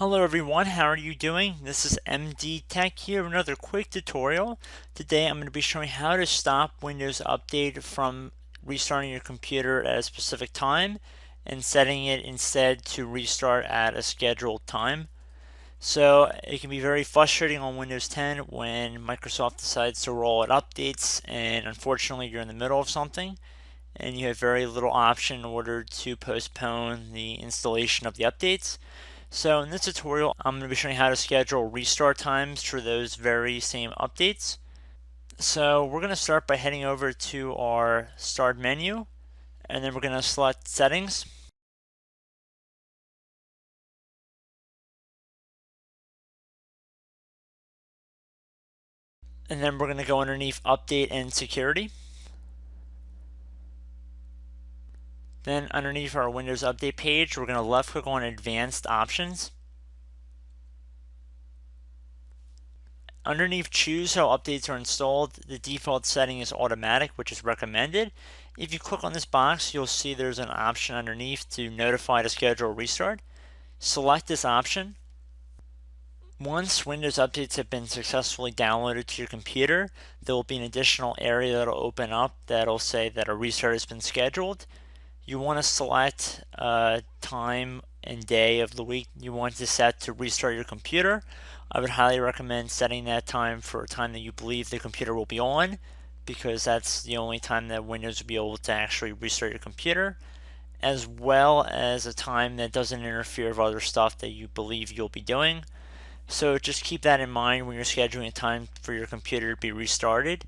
Hello everyone, how are you doing? This is MD Tech here with another quick tutorial. Today I'm going to be showing how to stop Windows Update from restarting your computer at a specific time and setting it instead to restart at a scheduled time. So it can be very frustrating on Windows 10 when Microsoft decides to roll out updates and unfortunately you're in the middle of something and you have very little option in order to postpone the installation of the updates. So in this tutorial, I'm going to be showing how to schedule restart times for those very same updates. So we're going to start by heading over to our Start menu, and then we're going to select Settings. And then we're going to go underneath Update and Security. Then underneath our Windows Update page, we're going to left click on Advanced Options. Underneath Choose how updates are installed, the default setting is automatic, which is recommended. If you click on this box, you'll see there's an option underneath to notify to schedule a restart. Select this option. Once Windows updates have been successfully downloaded to your computer, there will be an additional area that will open up that'll say that a restart has been scheduled. You want to select time and day of the week you want to set to restart your computer. I would highly recommend setting that time for a time that you believe the computer will be on, because that's the only time that Windows will be able to actually restart your computer, as well as a time that doesn't interfere with other stuff that you believe you'll be doing. So just keep that in mind when you're scheduling a time for your computer to be restarted.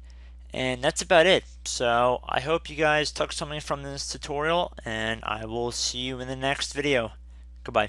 And that's about it. So I hope you guys took something from this tutorial, and I will see you in the next video. Goodbye.